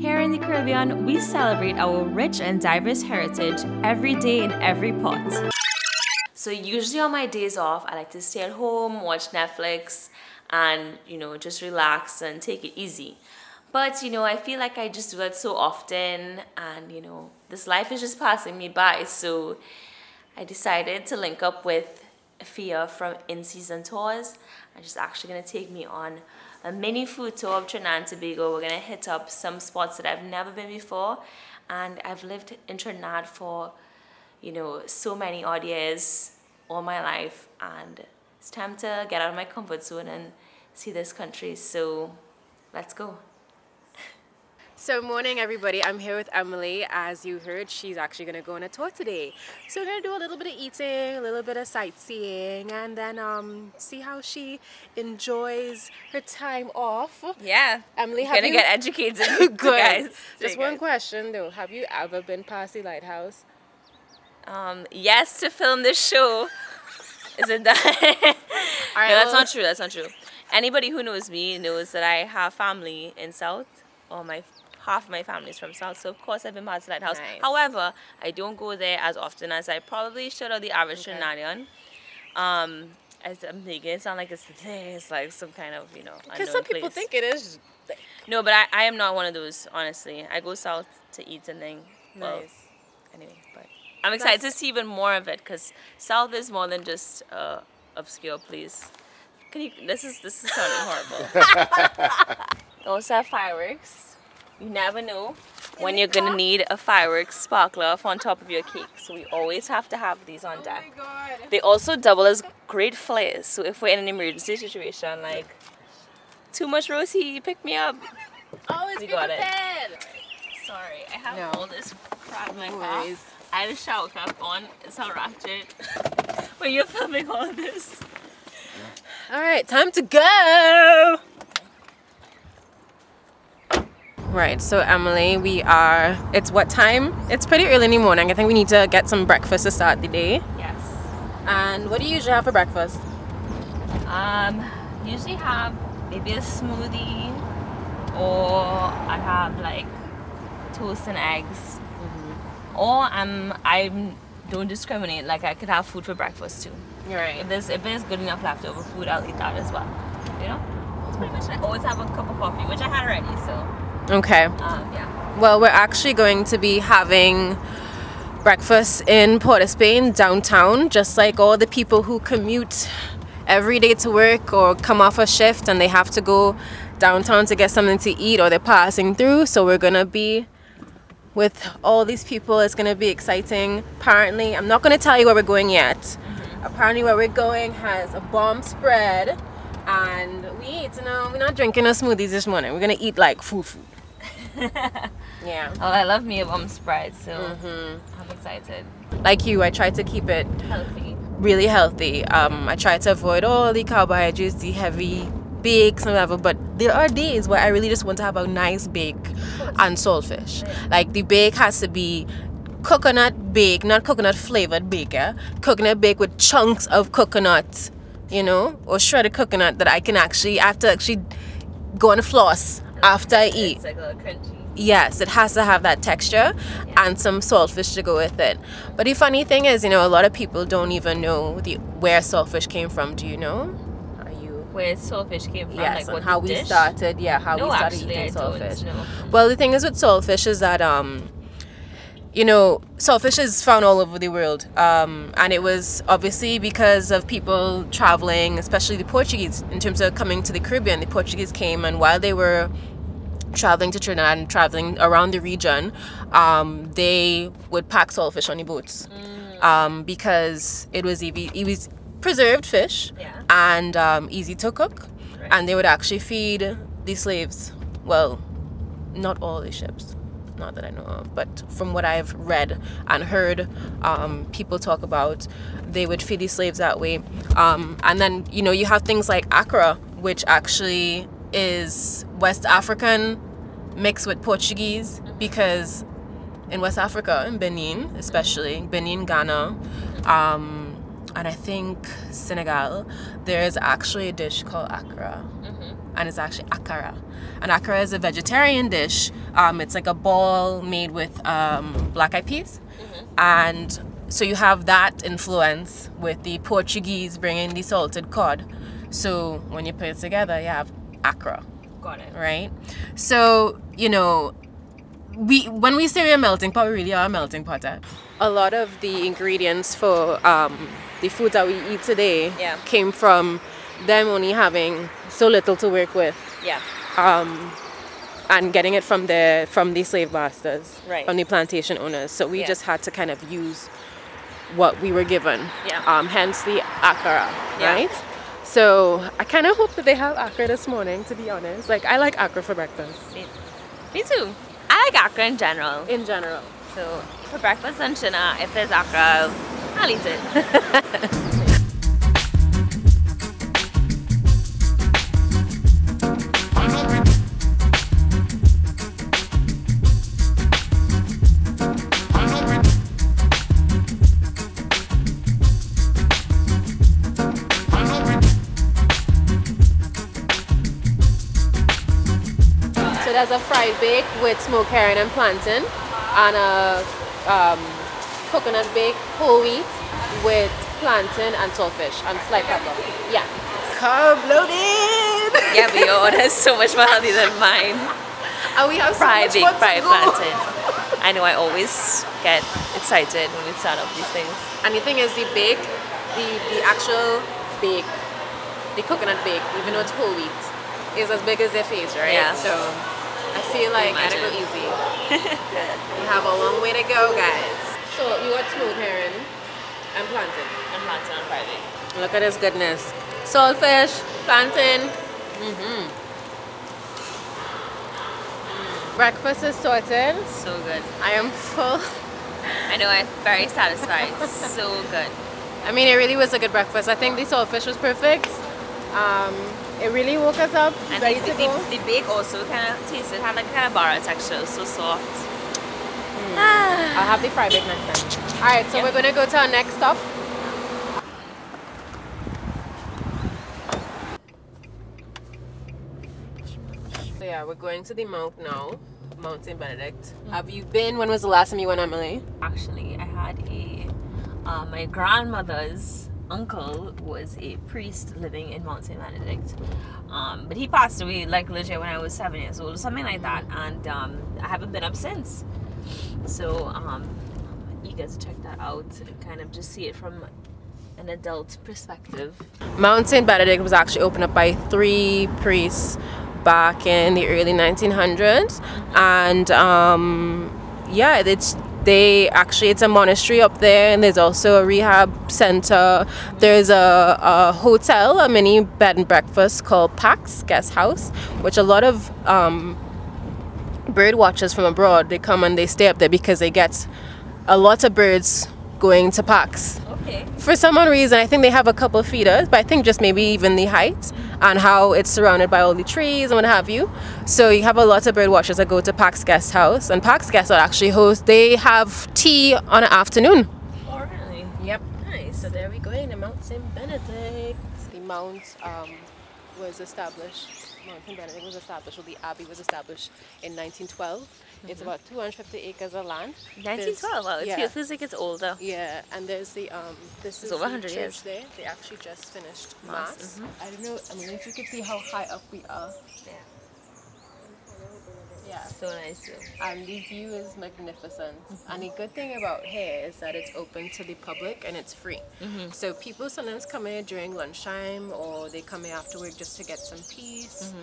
Here in the Caribbean, we celebrate our rich and diverse heritage every day in every pot. So usually on my days off, I like to stay at home, watch Netflix, and just relax and take it easy. But I feel like I just do that so often, and this life is just passing me by. So I decided to link up with Afiya from In Season Tours, and she's actually gonna take me on a mini food tour of Trinidad and Tobago. We're gonna hit up some spots that I've never been before, and I've lived in Trinidad for so many odd years, all my life, and it's time to get out of my comfort zone and see this country. So let's go. So morning everybody, I'm here with Emily. As you heard, she's actually going to go on a tour today. So we're going to do a little bit of eating, a little bit of sightseeing, and then see how she enjoys her time off. Yeah, Emily, have you... get educated. Good. Guys. Just one question though, have you ever been past the lighthouse? Yes, to film this show. Isn't that? All right, no, that's not true. That's not true. Anybody who knows me knows that I have family in South. Or half of my family is from South, so of course I've been past the lighthouse. Nice. However, I don't go there as often as I probably should, or the average Trinidadian. As I'm making it sound like it's there. It's like some kind of because some people think it is. No, but I am not one of those. Honestly, I go south to eat and then. Well, nice. Anyway, but I'm excited to see even more of it because South is more than just obscure place. Can you? This is sounding horrible. Also have fireworks. You never know when you're gonna need a fireworks sparkler off on top of your cake. So we always have to have these on deck. Oh my God. They also double as great flares. So if we're in an emergency situation, like too much rosy, pick me up. Always be prepared. Sorry, I have all this crap in my mouth. I had a shower cap on. It's all ratchet. When you're filming all of this. All right, time to go. Right, so Emily, it's what time? It's pretty early in the morning. I think we need to get some breakfast to start the day. Yes. And what do you usually have for breakfast? Usually have maybe a smoothie, or I have like toast and eggs. Mm-hmm. Or I don't discriminate. Like I could have food for breakfast too. Right. If there's good enough leftover food, I'll eat that as well. It's pretty much. I always have a cup of coffee, which I had already. So. Okay. Yeah. Well, we're actually going to be having breakfast in Port of Spain, downtown, just like all the people who commute every day to work or come off a shift and they have to go downtown to get something to eat, or they're passing through. So we're going to be with all these people. It's going to be exciting. Apparently, I'm not going to tell you where we're going yet. Mm-hmm. Apparently, where we're going has a bomb spread. And we're not drinking no smoothies this morning. We're going to eat like food. Yeah. Oh, I love me a bomb spread, so I'm excited. Like you, I try to keep it healthy. Really healthy. I try to avoid all the carbohydrates, the heavy bakes and whatever, but there are days where I really just want to have a nice bake and saltfish. Yeah. Like the bake has to be coconut bake, not coconut flavored bake, coconut bake with chunks of coconut, or shredded coconut that I have to actually go and floss after I eat. It's like a little crunchy. Yes, it has to have that texture and some saltfish to go with it. But the funny thing is, a lot of people don't even know where saltfish came from. Do you know? Where saltfish came from? Yes, like and how we started. Yeah, how we started eating saltfish. No. Well, the thing is with saltfish is that saltfish is found all over the world, and it was obviously because of people traveling, especially the Portuguese. In terms of coming to the Caribbean, the Portuguese came, and while they were traveling to Trinidad and traveling around the region, they would pack saltfish on the boats because it was preserved fish and easy to cook, and they would actually feed the slaves. Well, not all the ships, not that I know of, but from what I've read and heard people talk about, they would feed the slaves that way. And then you have things like Accra, which actually is West African mixed with Portuguese, because in West Africa, in Benin especially, Benin, Ghana, and I think Senegal, there's actually a dish called Accra. and it's actually akara. And akara is a vegetarian dish. It's like a ball made with black-eyed peas. And so you have that influence with the Portuguese bringing the salted cod. So when you put it together, you have akara. Got it. Right? So, you know, when we say we're a melting pot, we really are a melting pot. A lot of the ingredients for the food that we eat today came from them only having so little to work with. Yeah. And getting it from the slave masters, right, from the plantation owners. So we just had to kind of use what we were given. Yeah. Hence the akara, right? So I kind of hope that they have akara this morning, to be honest. Like, I like akara for breakfast. Me too. I like akara in general. In general. So for breakfast and dinner, if there's akara, I'll eat it. There's a fried bake with smoked herring and plantain, and a coconut bake whole wheat with plantain and saltfish and sliced pepper. Yeah. Carb loaded! Yeah, but your order is so much more healthy than mine. And we have fried so bake, fried plantain. I know I always get excited when we start off these things. And the thing is, the bake, the actual bake, the coconut bake, even though it's whole wheat, is as big as their face, right? Yeah. So I feel like I gotta go easy. We have a long way to go, guys. So you got smoked herring and plantain. And plantain on Friday. Look at this goodness. Saltfish, plantain. Breakfast is sorted. So good. I am full. I know, I'm very satisfied. So good. I mean, it really was a good breakfast. I think the saltfish was perfect. It really woke us up. And ready the bake also kind of tasted, had like a kind of bar texture, so soft. I'll have the fried bake next time. Alright, so we're gonna go to our next stop. So yeah, we're going to the mount now, Mount St. Benedict. Have you been? When was the last time you went, Emily? Actually, I had my grandmother's uncle was a priest living in Mount St. Benedict, but he passed away like legit when I was 7 years old or something like that, and I haven't been up since. So I'm eager to check that out and kind of just see it from an adult perspective. Mount St. Benedict was actually opened up by 3 priests back in the early 1900s, and yeah, it's a monastery up there, and there's also a rehab center. There's a hotel, a mini bed and breakfast called Pax Guest House, which a lot of bird watchers from abroad, they come and they stay up there because they get a lot of birds going to Pax. Okay. For some odd reason, I think they have a couple of feeders, but I think just maybe even the height and how it's surrounded by all the trees and what have you. So you have a lot of bird watchers that go to Pax Guest House, and Pax Guest actually host, they have tea on an afternoon. Oh, really? Yep. Nice. So there we go, in the Mount St. Benedict. The mount was established, Mount St. Benedict was established, or the abbey was established in 1912. It's about 250 acres of land. 1912, wow, it feels like it's older. Yeah, and there's the, this is over the 100 church years. there. They actually just finished Mass. I don't know, I mean, if you could see how high up we are. Yeah. Yeah. So nice too. And the view is magnificent. And the good thing about here is that it's open to the public and it's free. So people sometimes come here during lunchtime, or they come here after work just to get some peace.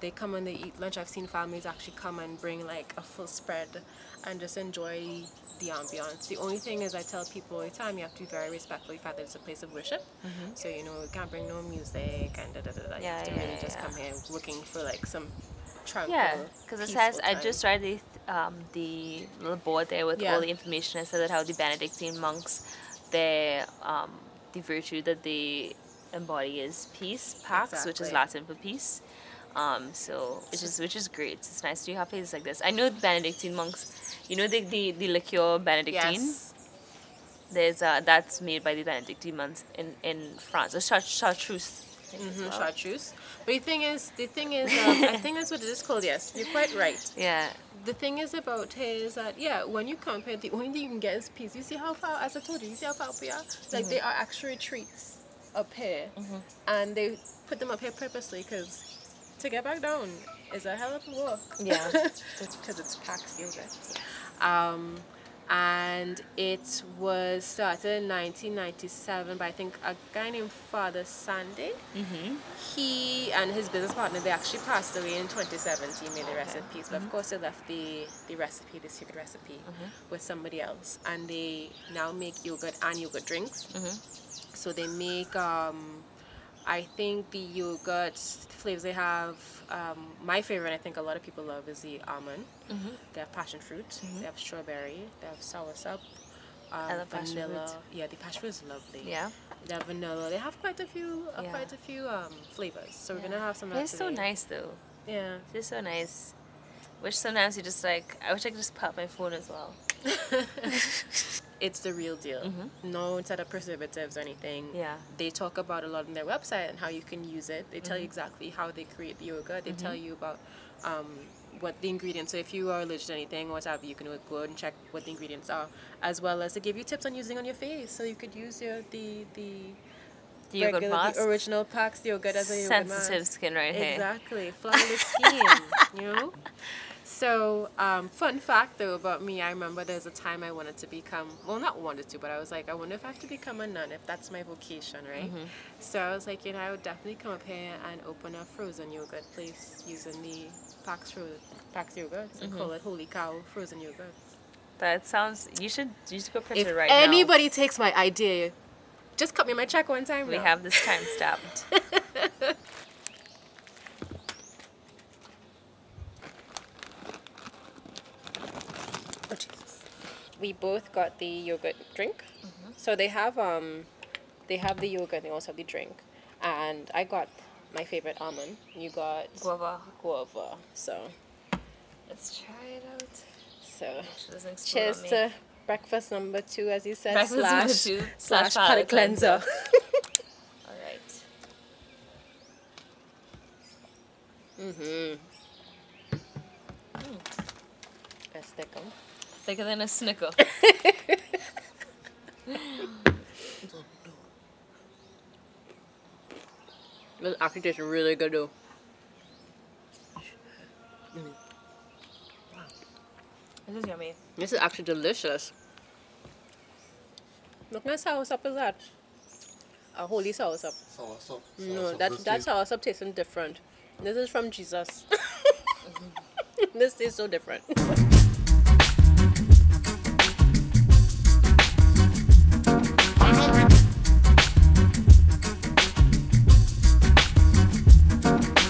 They come and they eat lunch. I've seen families actually come and bring like a full spread and just enjoy the ambiance. The only thing is, I tell people all the time, you have to be very respectful of the fact that it's a place of worship. So, you know, you can't bring no music and da-da-da-da. You have to really just come here looking for like some tranquil, because it says, I just read the little board there with all the information. It said that how the Benedictine monks, the virtue that they embody is peace, pax, which is Latin for peace. So which is great. It's nice to have places like this. I know the Benedictine monks. You know the liqueur Benedictine. Yes. There's that's made by the Benedictine monks in France. Or chartreuse. think as well. Chartreuse. But the thing is, I think that's what it is called. Yes, you're quite right. Yeah. The thing is about here is that when you compare, the only thing you can get is peas. You see how far, as I told you, see how far up we are. Like they are actually treats up here, and they put them up here purposely because to get back down is a hell of a walk. Yeah. Because it's Pax yogurt. And it was started in 1997 by I think a guy named Father Sandy. He and his business partner, they actually passed away in 2017, may they rest in peace. But of course they left the recipe, the secret recipe, with somebody else. And they now make yogurt and yogurt drinks. So they make I think the yogurt flavors they have, my favorite, I think a lot of people love, is the almond. They have passion fruit, they have strawberry, they have soursop, vanilla. Yeah, the passion fruit is lovely. Yeah. They have vanilla. They have quite a few, flavors. So we're gonna have some. They're so nice though. Yeah, they're so nice. Which sometimes you just like, I wish I could just pop my phone as well. It's the real deal. No set of preservatives or anything. Yeah. They talk about a lot on their website and how you can use it. They tell you exactly how they create the yogurt. They tell you about what the ingredients. So if you are allergic to anything or whatever, you can go and check what the ingredients are, as well as they give you tips on using on your face. So you could use the yogurt mask. The original Pax yogurt as a yogurt mask. Sensitive skin right here. Exactly. Flawless skin. You know. So, fun fact though about me, I remember there's a time I wanted to become, well not wanted to, but I was like, I wonder if I have to become a nun, if that's my vocation, right? So I was like, I would definitely come up here and open a frozen yogurt place using the Pax yogurt and call it Holy Cow Frozen Yogurt. That sounds, you should go print if it right now. If anybody takes my idea, just cut me my check one time. We have this time stamped. We both got the yogurt drink. So they have the yogurt, they also have the drink. And I got my favorite almond. You got guava. So let's try it out. So cheers to breakfast number 2, as you said, slash palate palate cleanser. Alright. Let's stick them. Thicker than a snicker. This actually tastes really good though. This is yummy. This is actually delicious. Look at how soursop is that? A holy soursop. Soursop. No, that soursop tastes different. This is from Jesus. This is so different.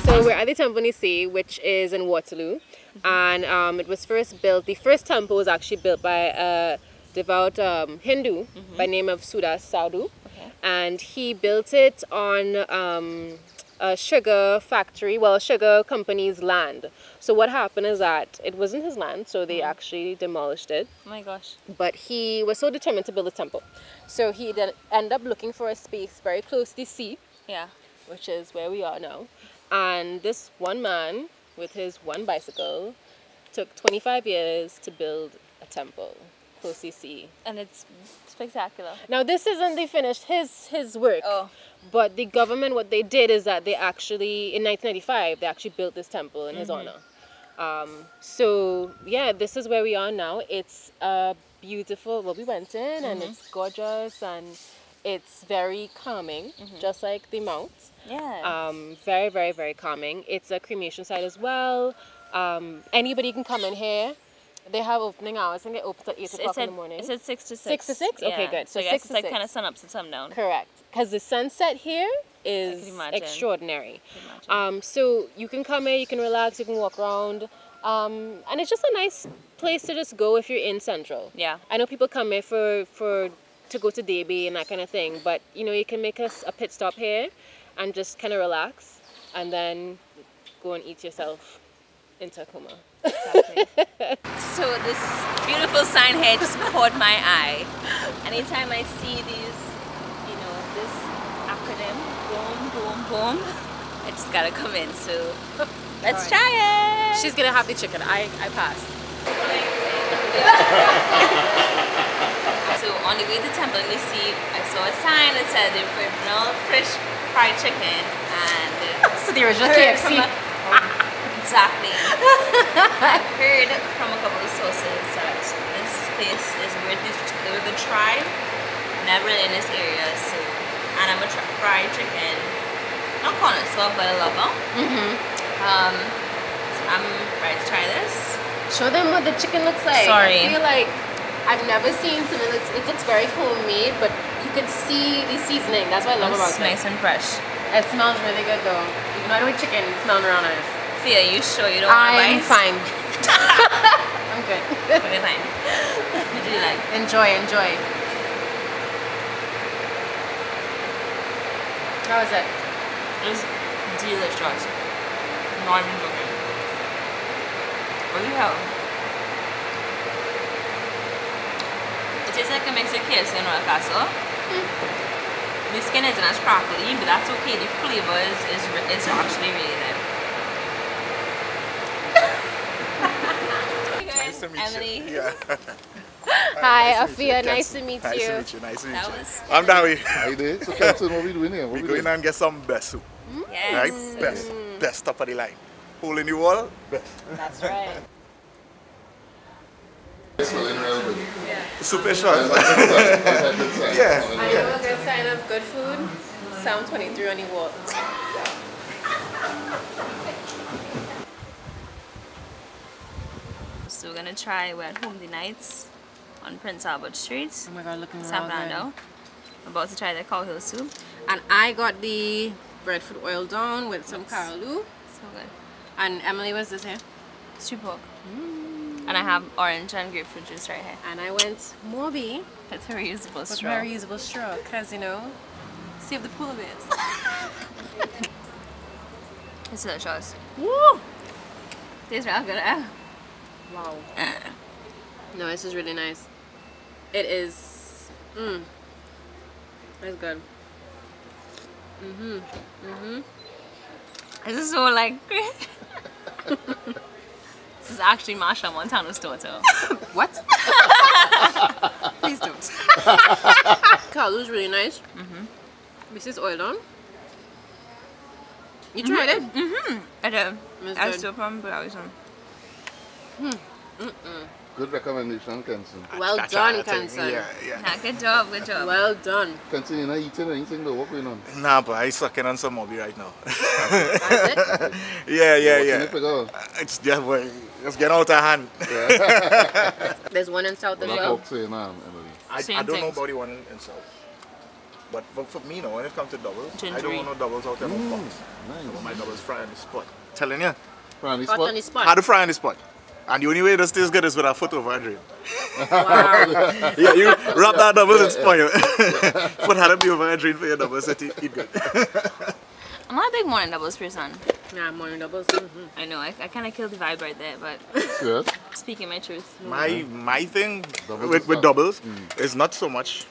So we're at the temple in Sea, which is in Waterloo, and it was first built. The first temple was actually built by a devout Hindu by name of Sudas Sadhu, and he built it on a sugar factory, well, a sugar company's land. So what happened is that it wasn't his land, so they actually demolished it. Oh my gosh! But he was so determined to build a temple, so he then ended up looking for a space very close to the sea. Yeah. Which is where we are now. And this one man with his one bicycle took 25 years to build a temple close to the sea. And it's spectacular. Now this isn't the finished his work. Oh. But the government, what they did is that they actually, in 1995, they actually built this temple in his honor. So yeah, this is where we are now. It's beautiful. Well, we went in and it's gorgeous and it's very calming, just like the Mount. Yeah. Very, very, very calming. It's a cremation site as well. Anybody can come in here. They have opening hours and they open at 8 o'clock in the morning. It's at 6 to 6. 6 to 6? Yeah. Okay, good. So I guess it's like kind of sun up to sundown. Correct. Because the sunset here is extraordinary. So you can come here, you can relax, you can walk around. And it's just a nice place to just go if you're in Central. Yeah. I know people come here to go to Derby and that kind of thing, but you can make a pit stop here and just kind of relax and then go and eat yourself in Tacoma. Exactly. So this beautiful sign here just caught my eye. Anytime I see these, this acronym, boom, boom, boom, home. I just gotta come in, so let's try it. She's gonna have the chicken. I passed. So on the way to Temple in the Sea, I saw a sign that said the original Krish fried chicken, and So the original KFC. Exactly. I heard from a couple of sources that this place is worth a try. Never in this area, so, and I'm a fried chicken. Not connoisseur, but a lover. So I'm ready to try this. Show them what the chicken looks like. Sorry. I feel like I've never seen something that it looks very homemade, but you can see the seasoning. That's what I love about it. It's nice and fresh. It smells really good though. Even though I don't eat chicken, it smells real nice. Fia, you sure you don't want to I'm bite? fine. I'm good. Okay, fine. What do you like? Enjoy, enjoy. How is it? It's delicious. Not even joking. What the hell? It tastes like a mix of KFC and Royal Castle. The skin isn't as crackly, but that's okay. The flavor is actually really there. Nice to meet Emily. you. Yeah. Hi, Afiya. Nice to meet Nice you. to meet you. Nice to meet That you. was I'm Dawi. Hi there. So, Captain, what are we doing here? We're going and get some best soup. yes. Right? Best. Best top of the line. Hole in the wall, best. That's right. Smelling real good. Soup is short. That's a good sign. Yeah. I know a good sign of good food. Psalm 23 on the wall. So we're gonna try we're at home the nights on Prince Albert Street, Oh my god, looking San real Fernando. I'm about to try the cow hill soup. And I got the breadfruit oil down with some caraloo. So good. And Emily, what's this here? Stew pork. And I have orange and grapefruit juice right here. And I went Moby With a reusable with straw. my reusable straw because, you know, save the polar bears. It's delicious. Woo! Tastes real good, eh? Wow. No, this is really nice. It is. It's good. This is so like this is actually Marsha Montano's daughter. What? Please don't. Caraloo's really nice. This is oil on. You tried it? I do. It's I good. still from Browison. Good recommendation, Kenson. Well That's done, our thing. Kansan. Yeah. Good job, good job. Well done. Kenson, you're not eating anything though. What's going on? Nah, but I'm sucking on some Moby right now. That's it? yeah. Figure? It's just, well, it's getting out of hand. There's one in South as What well. folks say now, Emily? I Same don't know things. about the one in South. But for me, no, when it comes to doubles, I Gingery. don't want no doubles out there no box. I want my Nice. doubles fry on the spot. Telling you. Brandy Hot on the spot? spot. How to fry on the spot. And the only way this tastes good is with a foot over a drain. Wow. Yeah, you wrap that doubles and spoil. Foot had to be over a drain for your doubles to eat good. I'm not a big morning doubles person. Yeah, morning doubles. I know, I kind of killed the vibe right there, but Serious? speaking my truth. My thing Doubles with is tough. doubles is not so much.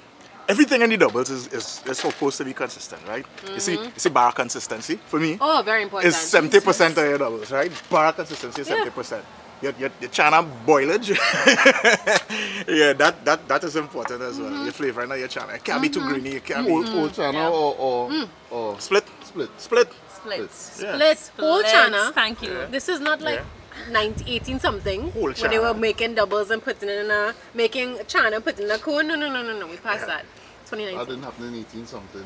Everything in the doubles is supposed to be consistent, right? You see bar consistency for me Oh, very important. is 70% of your doubles, right? Bar consistency is 70%. You're trying to boilage. Yeah, that is important as well. Your flavor and your channel. It can't be too greeny. It can't Whole channel or be split. split? Splits. Yeah. Splits. Whole chana. Thank you. This is not like 18 something Whole when they chana. were making doubles and putting it in a making chana, putting in a cone. No. We passed that. That 2019. didn't happen in 18 something.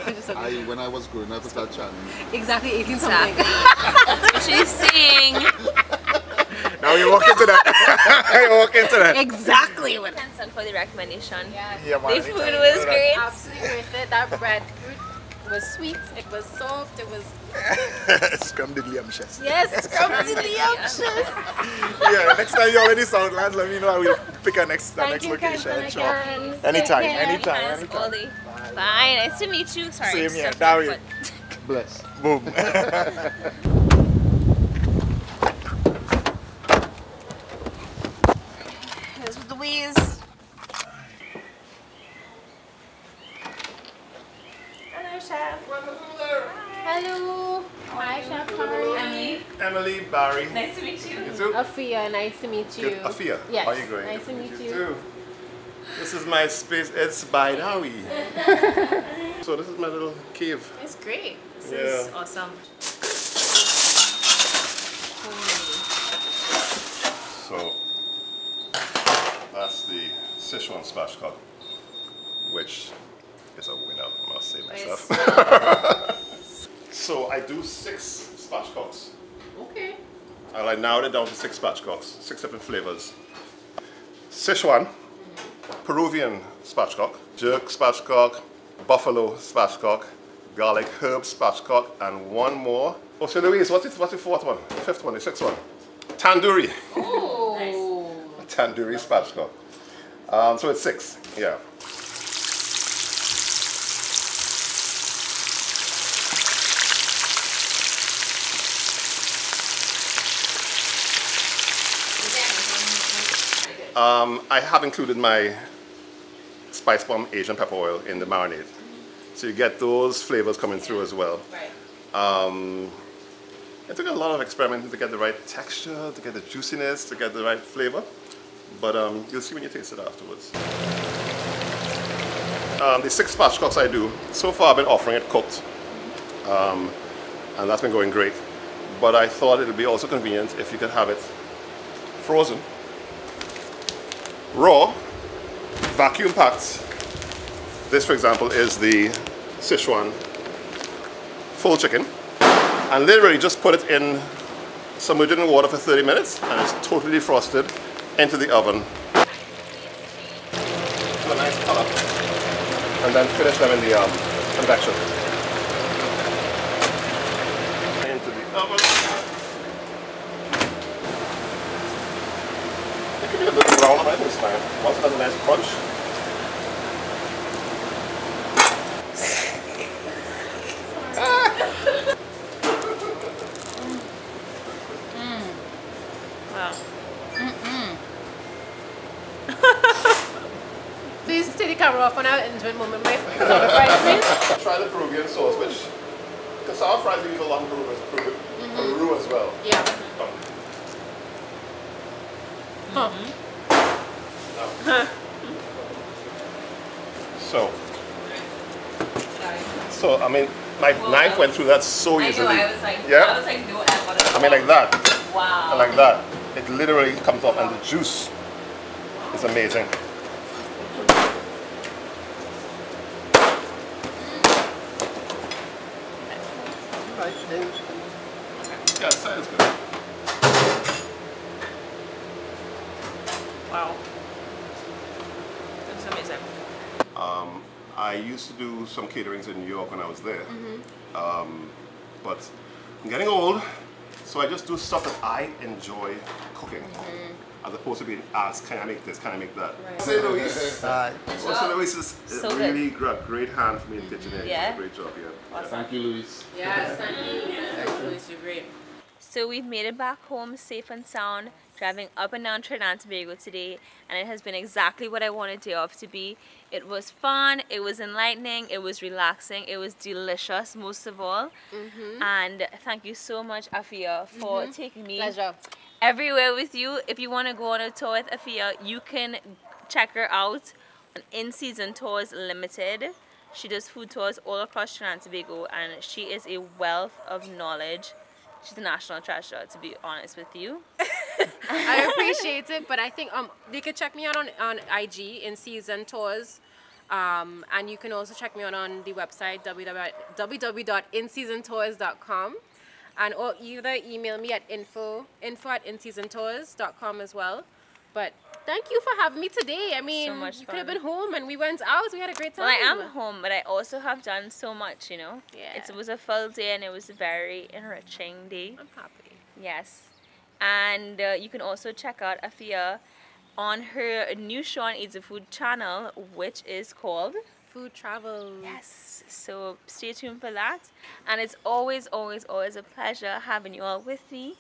We just said- When I was growing up, it's that channel. exactly 18 something. Exactly. That's what she's saying. Now you walk into that. You walk into that. Exactly what. Thanks for the recommendation. Yeah, man, The anytime food you was do that. great. Absolutely worth it. That breadfruit was sweet. It was soft. It was Scrum diddly yes, scrumptious. Yeah, next time you're in the Southlands, let me know. I will pick a next Thank you, location. Kansan, Sure. again. Anytime, Take care. anytime. All day. Bye. Nice to meet you. Sorry. Same here. stuff Down my here. foot. Bless. Boom. Here's with the wheeze. Hello, chef. Barry. Nice to meet you. You too? Afiya, nice to meet you. Good. Afiya. Yes. How are you going? Nice to meet you. Too. This is my space. It's by Dowie. So this is my little cave. It's great. This Yeah. is awesome. So that's the Sichuan spatchcock, which is a winner, I must say myself. So I do 6 spatchcocks. Okay. I narrowed it down to 6 spatchcocks, 6 different flavors. Sichuan, Peruvian spatchcock, jerk spatchcock, buffalo spatchcock, garlic herb spatchcock, and one more. Oh, so Louise, what's the 4th one? The 5th one, the 6th one? Tandoori. Oh, nice. Tandoori spatchcock. So it's 6, yeah. I have included my spice bomb Asian pepper oil in the marinade. So you get those flavors coming through as well. Right. It took a lot of experimenting to get the right texture, to get the juiciness, to get the right flavor. But you'll see when you taste it afterwards. The 6 spatchcocks I do, so far I've been offering it cooked. And that's been going great. But I thought it would be also convenient if you could have it frozen, raw, vacuum packed. This, for example, is the Sichuan full chicken. And literally just put it in submerged in water for 30 minutes and it's totally defrosted into the oven. To a nice color. And then finish them in the convection. Into the oven. It can be a little brown right this time. Once it has a nice crunch. Please take the camera off on our intimate moment, my friend. Try the Peruvian sauce, which, because our fries use a lot of Peru as well. Yeah. So I mean, my knife went through that so easily. I was like, yeah. no effort. I mean, like that. Wow. Like that. It literally comes off, and the juice is amazing. Yeah, it sounds good. Wow. That's amazing. I used to do some caterings in New York when I was there, but I'm getting old, so I just do stuff that I enjoy cooking, as opposed to being asked, can I make this, can I make that? Right. Say Luis. Hi. Also, Luis is So really great hand for me in the kitchen here. Yeah? Great job, yeah. Thank you, Luis. Yes, thank you. Yes, you're great. So we've made it back home safe and sound, driving up and down Trinidad and Tobago today, and it has been exactly what I wanted day off to be. It was fun, it was enlightening, it was relaxing, it was delicious most of all. And thank you so much, Afiya, for taking me Pleasure. everywhere with you. If you want to go on a tour with Afiya, you can check her out on In Season Tours Limited. She does food tours all across Trinidad and Tobago, and she is a wealth of knowledge. She's a national treasure, to be honest with you. I appreciate it, but I think they could check me out on IG, In Season Tours. And you can also check me out on the website www.inseasontours.com, and or either email me at info@inseasontours.com as well. But thank you for having me today. I mean, So much you could have fun. been home and we went out. We had a great time. Well, I am home, but I also have done so much, you know. Yeah. It was a full day and it was a very enriching day. I'm happy. Yes. And you can also check out Afiya on her new show on Eats a Food channel, which is called Food Travel. Yes. So stay tuned for that. And it's always, always, always a pleasure having you all with me.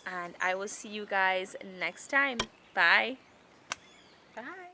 And I will see you guys next time. Bye. Bye.